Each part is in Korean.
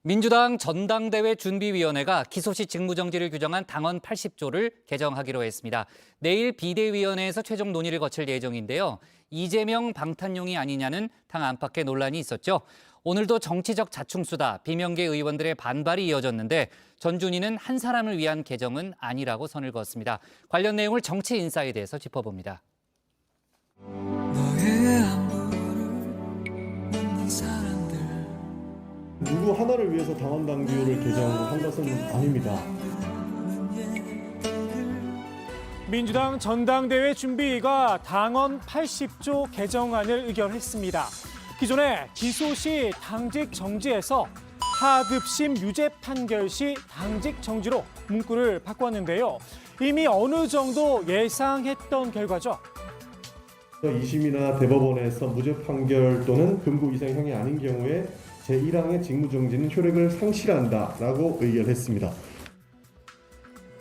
민주당 전당대회 준비위원회가 기소시 직무정지를 규정한 당헌 80조를 개정하기로 했습니다. 내일 비대위원회에서 최종 논의를 거칠 예정인데요. 이재명 방탄용이 아니냐는 당 안팎의 논란이 있었죠. 오늘도 정치적 자충수다, 비명계 의원들의 반발이 이어졌는데 전준희는 한 사람을 위한 개정은 아니라고 선을 그었습니다. 관련 내용을 정치인사이드에서 짚어봅니다. 누구 하나를 위해서 당헌 당규를 개정한 것은 아닙니다. 민주당 전당대회 준비위가 당헌 80조 개정안을 의결했습니다. 기존에 기소 시 당직 정지에서 하급심 유죄 판결 시 당직 정지로 문구를 바꿨는데요. 이미 어느 정도 예상했던 결과죠. 2심이나 대법원에서 무죄 판결 또는 금고 이상형이 아닌 경우에 제1항의 직무정지는 효력을 상실한다라고 의결했습니다.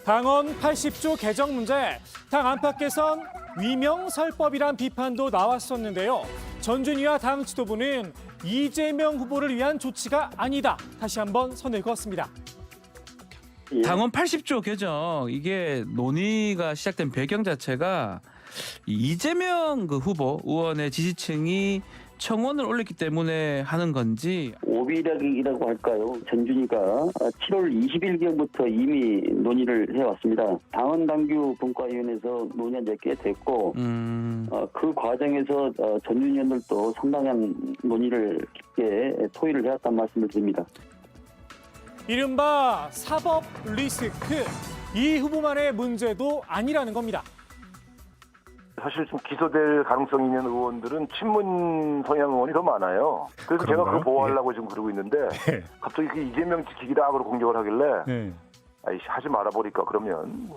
당헌 80조 개정 문제, 당 안팎에선 위명설법이란 비판도 나왔었는데요. 전준희와 당 지도부는 이재명 후보를 위한 조치가 아니다. 다시 한번 선을 그었습니다. 당헌 80조 개정, 이게 논의가 시작된 배경 자체가 이재명 후보 의원의 지지층이 청원을 올렸기 때문에 하는 건지. 오비락이라고 할까요? 전준희가 7월 20일경부터 이미 논의를 해왔습니다. 당헌 당규 분과위원회에서 논의한 지 꽤 됐고 그 과정에서 전준희 의원들도 상당한 논의를 깊게 토의를 해왔다는 말씀을 드립니다. 이른바 사법 리스크, 이 후보만의 문제도 아니라는 겁니다. 사실 좀 기소될 가능성이 있는 의원들은 친문 성향 의원이 더 많아요. 그래서 제가 그거 보호하려고 지금 그러고 있는데 갑자기 그 이재명 지키기다 하고 공격을 하길래 아이씨 하지 말아버릴까 그러면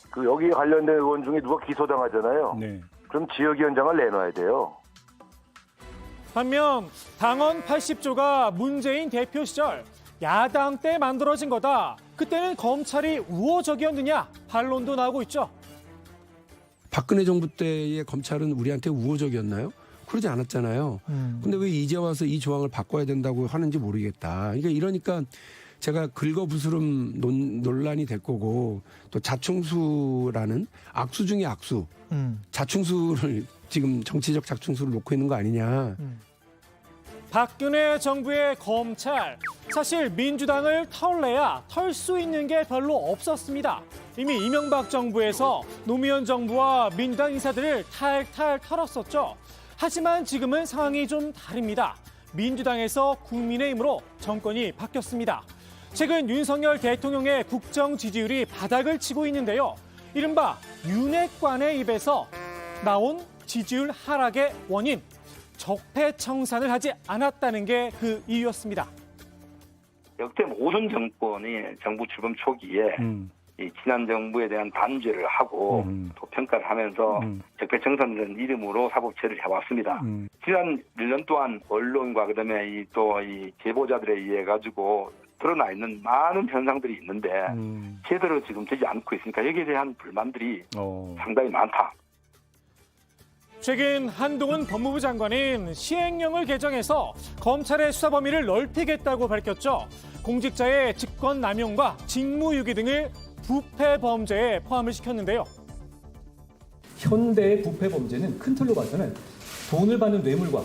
그 여기에 관련된 의원 중에 누가 기소당하잖아요. 그럼 지역위원장을 내놔야 돼요. 반면 당헌 80조가 문재인 대표 시절 야당 때 만들어진 거다. 그때는 검찰이 우호적이었느냐 반론도 나오고 있죠. 박근혜 정부 때의 검찰은 우리한테 우호적이었나요? 그러지 않았잖아요. 근데 왜 이제 와서 이 조항을 바꿔야 된다고 하는지 모르겠다. 이러니까 제가 긁어부스럼 논란이 될 거고, 또 자충수라는 악수 중에 악수, 자충수를 지금 정치적 자충수를 놓고 있는 거 아니냐. 박근혜 정부의 검찰, 사실 민주당을 털래야 털 수 있는 게 별로 없었습니다. 이미 이명박 정부에서 노무현 정부와 민주당 인사들을 탈탈 털었었죠. 하지만 지금은 상황이 좀 다릅니다. 민주당에서 국민의힘으로 정권이 바뀌었습니다. 최근 윤석열 대통령의 국정 지지율이 바닥을 치고 있는데요. 이른바 윤핵관의 입에서 나온 지지율 하락의 원인, 적폐청산을 하지 않았다는 게 그 이유였습니다. 역대 모든 정권이 정부 출범 초기에 이 지난 정부에 대한 단죄를 하고 또 평가를 하면서 적폐청산이라는 이름으로 사법처리를 해왔습니다. 지난 1년 동안 언론과 그다음에 이 제보자들에 의해 가지고 드러나 있는 많은 현상들이 있는데 제대로 지금 되지 않고 있으니까 여기에 대한 불만들이 상당히 많다. 최근 한동훈 법무부 장관은 시행령을 개정해서 검찰의 수사 범위를 넓히겠다고 밝혔죠. 공직자의 직권남용과 직무유기 등을 부패 범죄에 포함을 시켰는데요. 현대의 부패 범죄는 큰 틀로 봐서는 돈을 받는 뇌물과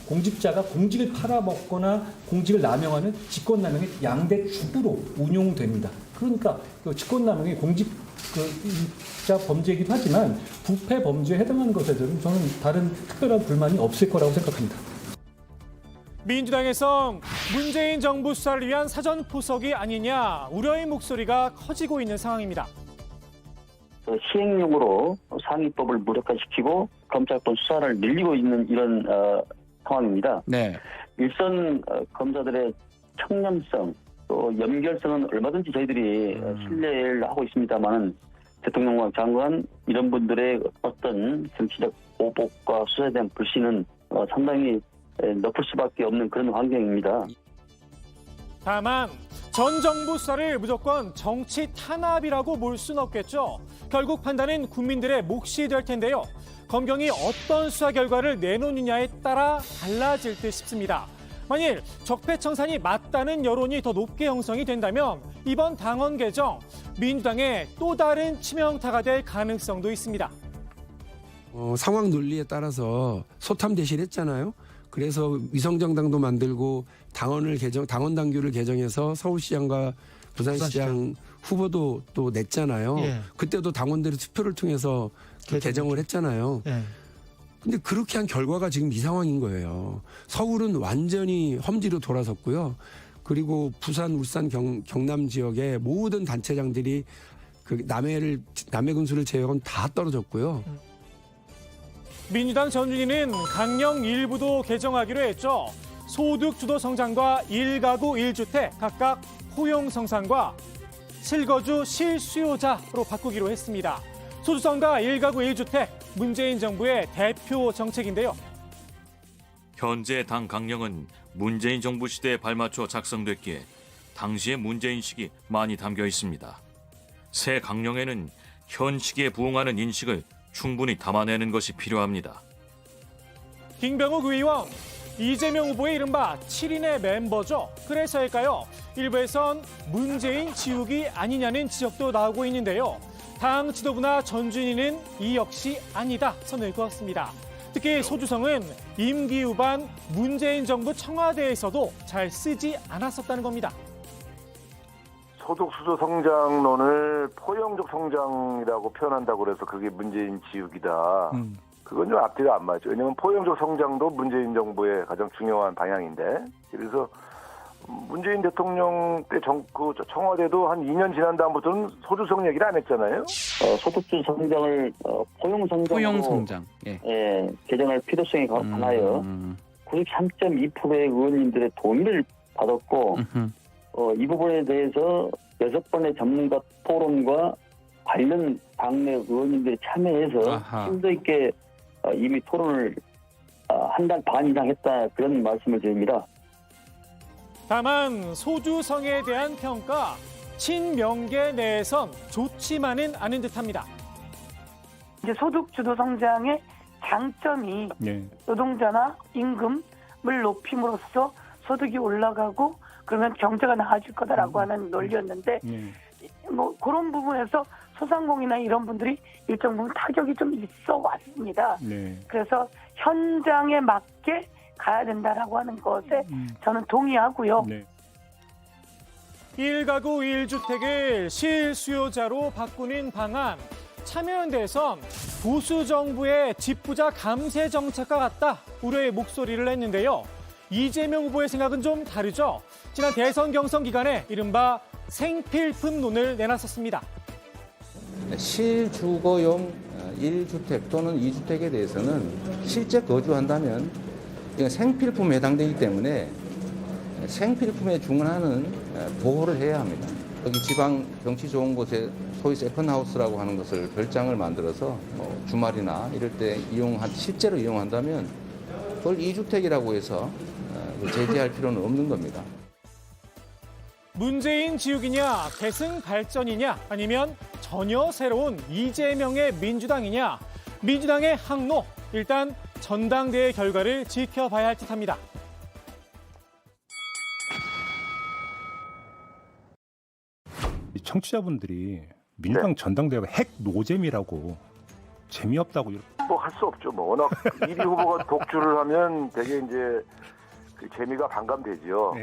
공직자가 공직을 팔아먹거나 공직을 남용하는 직권남용의 양대 축으로 운용됩니다. 그러니까 직권남용이 공직자 범죄이기도 하지만 부패 범죄에 해당하는 것에 대해서는 저는 다른 특별한 불만이 없을 거라고 생각합니다. 민주당에선 문재인 정부 수사를 위한 사전포석이 아니냐 우려의 목소리가 커지고 있는 상황입니다. 시행령으로 상위법을 무력화시키고 검찰권 수사를 늘리고 있는 이런 상황입니다. 네. 일선 검사들의 청렴성 또 연결성은 얼마든지 저희들이 신뢰를 하고 있습니다만 대통령과 장관 이런 분들의 어떤 정치적 보복과 수사에 대한 불신은 상당히 높을 수밖에 없는 그런 환경입니다. 다만 전 정부 수사를 무조건 정치 탄압이라고 볼 수는 없겠죠. 결국 판단은 국민들의 몫이 될 텐데요. 검경이 어떤 수사 결과를 내놓느냐에 따라 달라질 듯 싶습니다. 만일 적폐청산이 맞다는 여론이 더 높게 형성이 된다면 이번 당원 개정, 민주당의 또 다른 치명타가 될 가능성도 있습니다. 상황 논리에 따라서 소탐 대실했잖아요. 그래서 위성정당도 만들고 당원 당규를 개정해서 서울시장과 부산시장 후보도 또 냈잖아요. 예. 그때도 당원들이 투표를 통해서 개정을 했잖아요. 예. 근데 그렇게 한 결과가 지금 이 상황인 거예요. 서울은 완전히 험지로 돌아섰고요. 그리고 부산, 울산, 경남 지역의 모든 단체장들이 그 남해 군수를 제외하고는 다 떨어졌고요. 민주당 전준위는 강령 일부도 개정하기로 했죠. 소득 주도 성장과 1가구 1주택 각각 포용 성산과 실거주 실수요자로 바꾸기로 했습니다. 소주성과 1가구 1주택, 문재인 정부의 대표 정책인데요. 현재 당 강령은 문재인 정부 시대에 발맞춰 작성됐기에 당시의 문재인식이 많이 담겨 있습니다. 새 강령에는 현 시기에 부응하는 인식을 충분히 담아내는 것이 필요합니다. 김병욱 의원, 이재명 후보의 이른바 7인의 멤버죠. 그래서일까요? 일부에선 문재인 지우기 아니냐는 지적도 나오고 있는데요. 당 지도부나 전준위는 이 역시 아니다 선을 그었습니다. 특히 소주성은 임기 후반 문재인 정부 청와대에서도 잘 쓰지 않았었다는 겁니다. 소득 수조 성장론을 포용적 성장이라고 표현한다고 그래서 그게 문재인 지우기다. 그건 좀 앞뒤가 안 맞죠. 왜냐하면 포용적 성장도 문재인 정부의 가장 중요한 방향인데, 그래서 문재인 대통령 때 청와대도 한 2년 지난 다음부터는 소주성 얘기를 안 했잖아요. 소득주 성장을 포용 성장으로 예. 개정할 필요성이 강하여 93.2%의 의원님들의 동의를 받았고 이 부분에 대해서 6번의 전문가 토론과 관련 당내 의원님들이 참여해서 심도 있게 이미 토론을 한 달 반 이상 했다, 그런 말씀을 드립니다. 다만 소주성에 대한 평가, 친명계 내에선 좋지만은 않은 듯합니다. 이제 소득 주도 성장의 장점이 노동자나 임금을 높임으로써 소득이 올라가고 그러면 경제가 나아질 거다라고 하는 논리였는데 뭐 그런 부분에서 소상공인이나 이런 분들이 일정 부분 타격이 좀 있어 왔습니다. 그래서 현장에 맞게 가야 된다라고 하는 것에 저는 동의하고요. 1가구 1주택을 실수요자로 바꾸는 방안, 참여연대에선 보수 정부의 집부자 감세 정책과 같다 우려의 목소리를 냈는데요. 이재명 후보의 생각은 좀 다르죠. 지난 대선 경선 기간에 이른바 생필품론을 내놨었습니다. 실주거용 1주택 또는 2주택에 대해서는 실제 거주한다면 이건 생필품에 해당되기 때문에 생필품에 중원하는 보호를 해야 합니다. 여기 지방 경치 좋은 곳에 소위 세컨하우스라고 하는 것을 별장을 만들어서 주말이나 이럴 때 실제로 이용한다면 그걸 2주택이라고 해서 제재할 필요는 없는 겁니다. 문재인 지우기냐, 계승 발전이냐, 아니면 전혀 새로운 이재명의 민주당이냐, 민주당의 항로, 일단 전당대회 결과를 지켜봐야 할 듯합니다. 청취자분들이 민주당 전당대회가 핵 노잼이라고, 재미없다고 뭐 할 수 없죠. 뭐 워낙 1위 후보가 독주를 하면 되게 이제 그 재미가 반감되지요.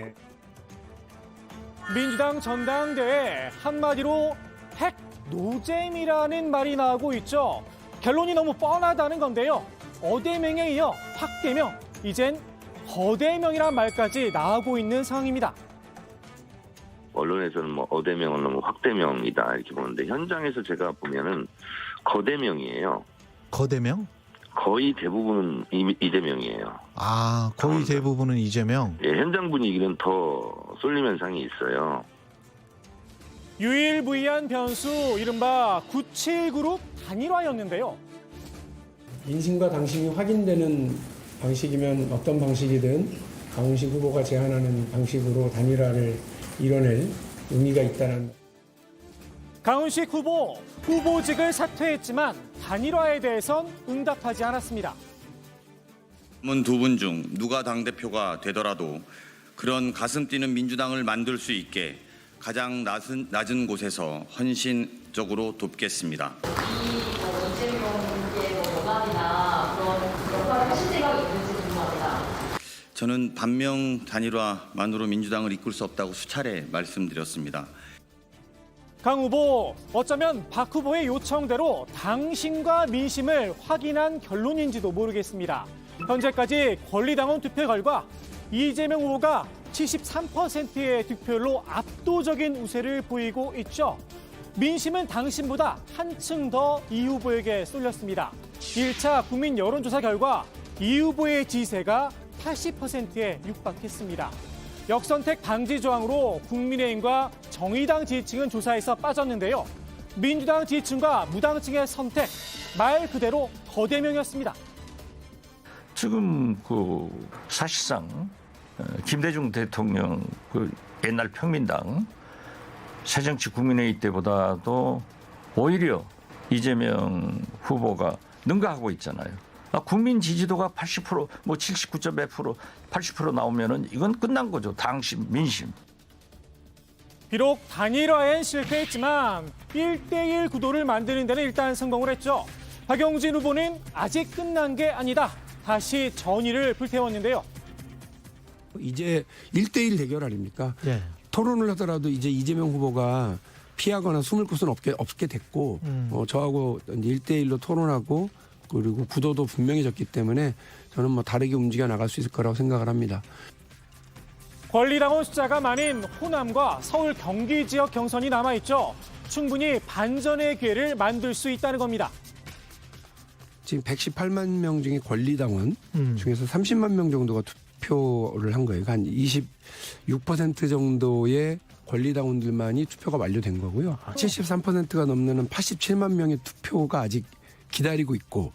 민주당 전당대회 한마디로 핵 노잼이라는 말이 나오고 있죠. 결론이 너무 뻔하다는 건데요. 어대명에 이어 확대명, 이젠 거대명이란 말까지 나오고 있는 상황입니다. 언론에서는 뭐 어대명은 너무 확대명이다 이렇게 보는데 현장에서 제가 보면은 거대명이에요. 거대명? 거의 대부분은 이재명이에요. 아, 거의 대부분은 이재명? 예, 현장 분위기는 더 쏠림 현상이 있어요. 유일무이한 변수, 이른바 97그룹 단일화였는데요. 인심과 당심이 확인되는 방식이면 어떤 방식이든 강훈식 후보가 제안하는 방식으로 단일화를 이뤄낼 의미가 있다는. 강훈식 후보, 후보직을 사퇴했지만 단일화에 대해선 응답하지 않았습니다. 두 분 중 누가 당대표가 되더라도 그런 가슴 뛰는 민주당을 만들 수 있게 가장 낮은 곳에서 헌신적으로 돕겠습니다. 이재명의 연합이나 그런 역할을 하실 생각이 있는지 궁금합니다. 저는 반명 단일화만으로 민주당을 이끌 수 없다고 수차례 말씀드렸습니다. 강 후보, 어쩌면 박 후보의 요청대로 당심과 민심을 확인한 결론인지도 모르겠습니다. 현재까지 권리당원 투표 결과 이재명 후보가 73%의 득표율로 압도적인 우세를 보이고 있죠. 민심은 당심보다 한층 더 이 후보에게 쏠렸습니다. 1차 국민 여론조사 결과 이 후보의 지지세가 80%에 육박했습니다. 역선택 방지 조항으로 국민의힘과 정의당 지지층은 조사에서 빠졌는데요. 민주당 지지층과 무당층의 선택, 말 그대로 거대명이었습니다. 지금 사실상 김대중 대통령 옛날 평민당 새정치 국민회의 때보다도 오히려 이재명 후보가 능가하고 있잖아요. 국민 지지도가 80%, 79.몇%, 80% 나오면은 이건 끝난 거죠. 당심, 민심. 비록 단일화엔 실패했지만 1대1 구도를 만드는 데는 일단 성공을 했죠. 박용진 후보는 아직 끝난 게 아니다. 다시 전의를 불태웠는데요. 이제 1대1 대결 아닙니까? 네. 토론을 하더라도 이제 이재명 후보가 피하거나 숨을 곳은 없게 됐고 저하고 1대1로 토론하고 그리고 구도도 분명해졌기 때문에 저는 다르게 움직여 나갈 수 있을 거라고 생각을 합니다. 권리당원 숫자가 많은 호남과 서울 경기 지역 경선이 남아있죠. 충분히 반전의 기회를 만들 수 있다는 겁니다. 지금 118만 명 중에 권리당원 중에서 30만 명 정도가 투표를 한 거예요. 한 26% 정도의 권리당원들만이 투표가 완료된 거고요. 73%가 넘는 87만 명의 투표가 아직 기다리고 있고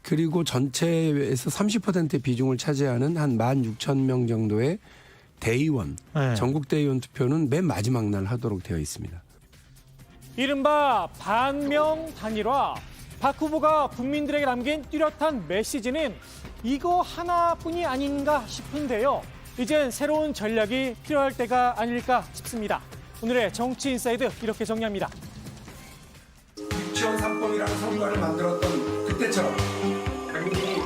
그리고 전체에서 30%의 비중을 차지하는 한 16,000명 정도의 대의원, 전국 대의원 투표는 맨 마지막 날 하도록 되어 있습니다. 이른바 반명 단일화. 박 후보가 국민들에게 남긴 뚜렷한 메시지는 이거 하나뿐이 아닌가 싶은데요. 이젠 새로운 전략이 필요할 때가 아닐까 싶습니다. 오늘의 정치인사이드 이렇게 정리합니다. 유치원 3법이라는 선거를 만들었던 그때처럼 박용진이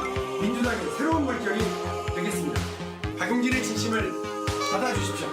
민주당의 새로운 물결이 되겠습니다. 박용진의 진심을 받아주십시오.